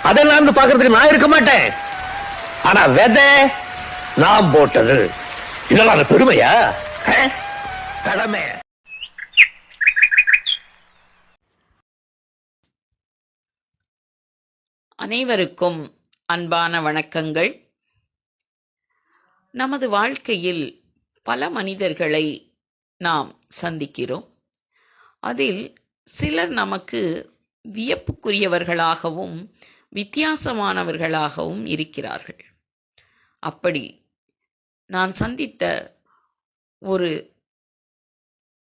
அதெல்லாம் பாக்குறதுக்கு நான் இருக்க மாட்டேன். ஆனா விதை நான் போட்டது. இதெல்லாம் பெருமையா? கடமை. அனைவருக்கும் அன்பான வணக்கங்கள். நமது வாழ்க்கையில் பல மனிதர்களை நாம் சந்திக்கிறோம். அதில் சிலர் நமக்கு வியப்புக்குரியவர்களாகவும் வித்தியாசமானவர்களாகவும் இருக்கிறார்கள். அப்படி நான் சந்தித்த ஒரு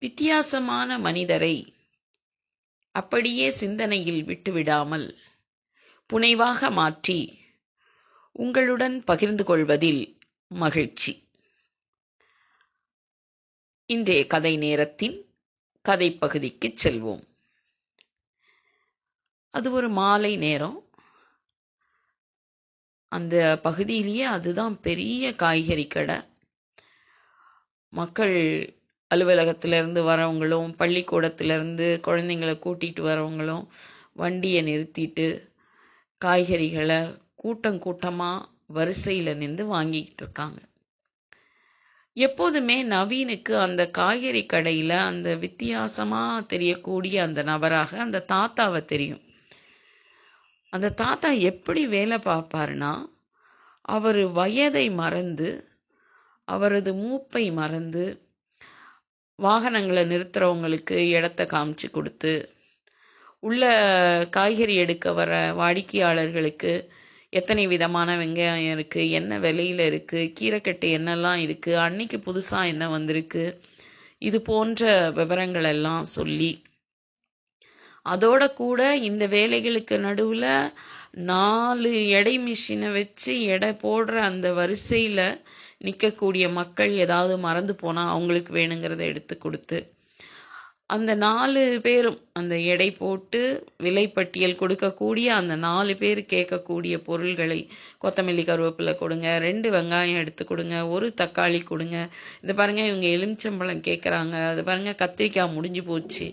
வித்தியாசமான மனிதரை அப்படியே சிந்தனையில் விட்டுவிடாமல் புனைவாக மாற்றி உங்களுடன் பகிர்ந்து கொள்வதில் மகிழ்ச்சி. இன்றைய கதை நேரத்தின் கதை பகுதிக்கு செல்வோம். அது ஒரு மாலை நேரம். அந்த பகுதியிலேயே அதுதான் பெரிய காய்கறி கடை. மக்கள் அலுவலகத்திலிருந்து வரவங்களும் பள்ளிக்கூடத்திலிருந்து குழந்தைங்களை கூட்டிகிட்டு வரவங்களும் வண்டியை நிறுத்திட்டு காய்கறிகளை கூட்டமாக வரிசையில் நின்று வாங்கிக்கிட்டு இருக்காங்க. எப்போதுமே நவீனுக்கு அந்த காய்கறி கடையில் அந்த வித்தியாசமாக தெரியக்கூடிய அந்த நபராக அந்த தாத்தாவை தெரியும். அந்த தாத்தா எப்படி வேலை பார்ப்பாருன்னா, அவர் வயதை மறந்து அவரது மூப்பை மறந்து வாகனங்களை நிறுத்துறவங்களுக்கு இடத்த காமிச்சு கொடுத்து, உள்ள காய்கறி எடுக்க வர வாடிக்கையாளர்களுக்கு எத்தனை விதமான வெங்காயம் இருக்குது, என்ன விலையில் இருக்குது, கீரைக்கட்டு என்னெல்லாம் இருக்குது, அன்னைக்கு புதுசாக என்ன வந்திருக்கு, இது போன்ற விவரங்கள் எல்லாம் சொல்லி, அதோட கூட இந்த வேலைகளுக்கு நடுவில் 4 எடை மிஷினை வச்சு எடை போடுற அந்த வரிசையில் நிற்கக்கூடிய மக்கள் ஏதாவது மறந்து போனால் அவங்களுக்கு வேணுங்கிறத எடுத்து கொடுத்து, அந்த 4 பேரும் அந்த எடை போட்டு விலைப்பட்டியல் கொடுக்கக்கூடிய அந்த 4 பேர் கேட்கக்கூடிய பொருள்களை, கொத்தமல்லி கருவேப்பிலை கொடுங்க, 2 வெங்காயம் எடுத்து கொடுங்க, 1 தக்காளி கொடுங்க, இது பாருங்கள் இவங்க எலுமிச்சம்பழம் கேட்குறாங்க, அது பாருங்கள் கத்திரிக்காய் முடிஞ்சு போச்சு,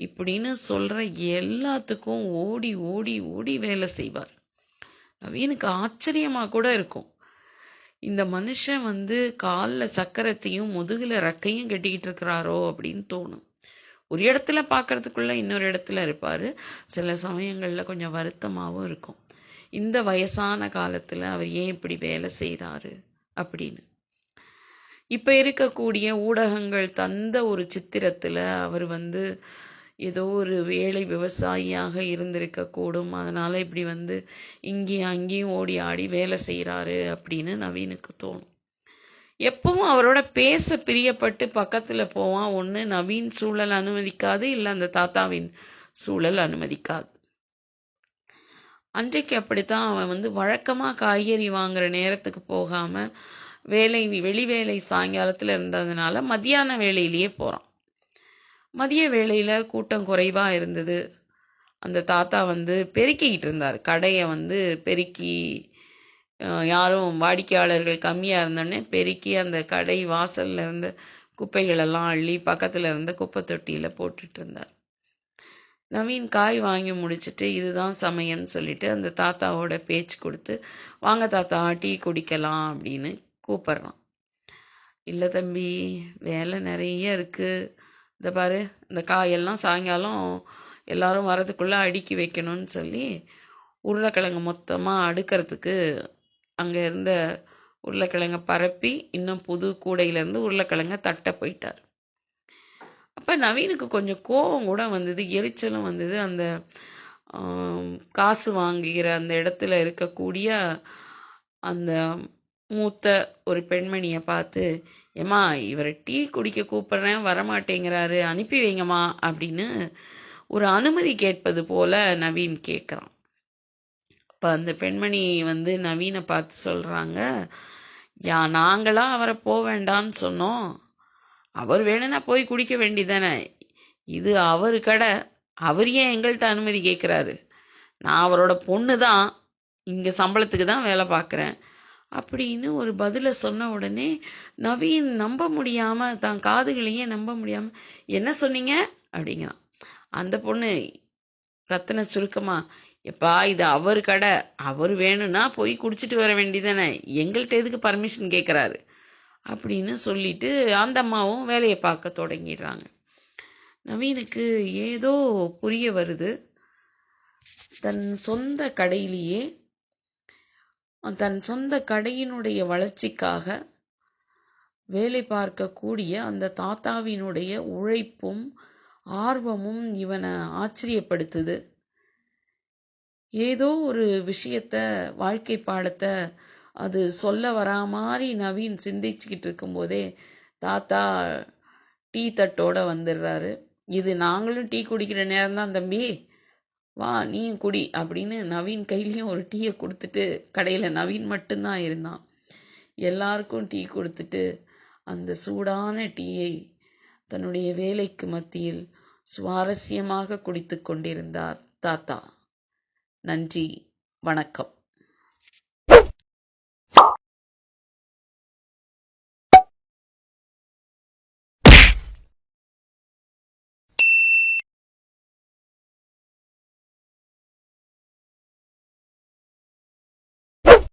இப்படின்னு சொல்கிற எல்லாத்துக்கும் ஓடி ஓடி ஓடி வேலை செய்வார். நவீனுக்கு ஆச்சரியமாக கூட இருக்கும். இந்த மனுஷன் காலில் சக்கரத்தையும் முதுகில் ரெக்கையும் கட்டிக்கிட்டு இருக்கிறாரோ அப்படின்னு தோணும். ஒரு இடத்துல பார்க்கறதுக்குள்ள இன்னொரு இடத்துல இருப்பார். சில சமயங்களில் கொஞ்சம் வருத்தமாகவும் இருக்கும். இந்த வயசான காலத்தில் அவர் ஏன் இப்படி வேலை செய்கிறாரு அப்படின்னு. இப்போ இருக்கக்கூடிய ஊடகங்கள் தந்த ஒரு சித்திரத்தில் அவர் ஏதோ ஒரு ஏழை விவசாயியாக இருந்திருக்கக்கூடும், அதனால் இப்படி இங்கேயும் அங்கேயும் ஓடி ஆடி வேலை செய்கிறாரு அப்படின்னு நவீனுக்கு தோணும். எப்பவும் அவரோட பேச பிரியப்பட்டு பக்கத்தில் போவான். ஒன்று நவீன் சூழல் அனுமதிக்காது, இல்லை அந்த தாத்தாவின் சூழல் அனுமதிக்காது. அன்றைக்கு அப்படித்தான் அவன் வழக்கமாக காய்கறி வாங்குற நேரத்துக்கு போகாமல் வெளி வேலை சாயங்காலத்தில் இருந்ததுனால மத்தியான வேலையிலேயே போகிறான். மதிய வேளையில் கூட்டம் குறைவாக இருந்தது. அந்த தாத்தா பெருக்கிக்கிட்டு இருந்தார் கடையை. பெருக்கி யாரும் வாடிக்கையாளர்கள் கம்மியாக இருந்தோடனே பெருக்கி அந்த கடை வாசலில் இருந்த குப்பைகளெல்லாம் அள்ளி பக்கத்தில் இருந்த குப்பை தொட்டியில் போட்டுட்டு இருந்தார். நவீன் காய் வாங்கி முடிச்சுட்டு இதுதான் சமையல்னு சொல்லிட்டு அந்த தாத்தாவோட பேச்சு கொடுத்து, வாங்க தாத்தா டீ குடிக்கலாம் அப்படின்னு கூப்பிட்றான். இல்லை தம்பி, வேலை நிறைய இருக்குது, இந்த பாரு இந்த காயெல்லாம் சாயங்காலம் எல்லாரும் வரதுக்குள்ளே அடுக்கி வைக்கணும்னு சொல்லி உருளைக்கிழங்கு மொத்தமாக அடுக்கிறதுக்கு அங்கே இருந்த உருளைக்கிழங்கை பரப்பி இன்னும் புது கூடையிலேருந்து உருளைக்கிழங்கை தட்ட போயிட்டார். அப்போ நவீனுக்கு கொஞ்சம் கோபம் கூட எரிச்சலும் அந்த காசு வாங்குகிற அந்த இடத்துல இருக்கக்கூடிய அந்த மூத்த ஒரு பெண்மணியை பார்த்து, ஏம்மா இவரை டீ குடிக்க கூப்பிட்றேன் வரமாட்டேங்கிறாரு, அனுப்பி வைங்கம்மா அப்படின்னு ஒரு அனுமதி கேட்பது போல நவீன் கேட்குறான். இப்போ அந்த பெண்மணி நவீனை பார்த்து சொல்கிறாங்க, நாங்களாம் அவரை போக வேண்டான்னு சொன்னோம், அவர் வேணும்னா போய் குடிக்க வேண்டிதானே, இது அவர் கடை, அவர் ஏன் எங்கள்கிட்ட அனுமதி கேட்குறாரு, நான் அவரோட பொண்ணு தான், இங்கே சம்பளத்துக்கு தான் வேலை பார்க்குறேன் அப்படின்னு ஒரு பதிலை சொன்ன உடனே நவீன் நம்ப முடியாமல், தான் காதுகளையே நம்ப முடியாமல், என்ன சொன்னீங்க அப்படிங்கிறான். அந்த பொண்ணு ரத்தின சுருக்கமா, எப்பா இது அவர் கடை, அவர் வேணும்னா போய் குடிச்சிட்டு வர வேண்டியதானே, எங்கள்கிட்ட எதுக்கு பர்மிஷன் கேட்குறாரு அப்படின்னு சொல்லிட்டு அந்த அம்மாவும் வேலையை பார்க்க தொடங்கிடுறாங்க. நவீனுக்கு ஏதோ புரிய வருது. தன் சொந்த கடையிலேயே தன் சொந்த கடையினுடைய வளர்ச்சிக்காக வேலை பார்க்கக்கூடிய அந்த தாத்தாவினுடைய உழைப்பும் ஆர்வமும் இவனை ஆச்சரியப்படுத்துது. ஏதோ ஒரு விஷயத்த, வாழ்க்கை பாடத்தை அது சொல்ல வரா மாதிரி நவீன் சிந்திச்சுக்கிட்டு இருக்கும்போதே தாத்தா டீ தட்டோட வந்துடுறாரு. இது நாங்களும் டீ குடிக்கிற நேரம் தான் தம்பி, வா நீயும் குடி அப்படின்னு நவீன் கையிலையும் ஒரு டீயை கொடுத்துட்டு, கடையில் நவீன் மட்டும்தான் இருந்தான், எல்லாருக்கும் டீ கொடுத்துட்டு அந்த சூடான டீயை தன்னுடைய வேலைக்கு மத்தியில் சுவாரஸ்யமாக குடித்து கொண்டிருந்தார் தாத்தா. நன்றி, வணக்கம்.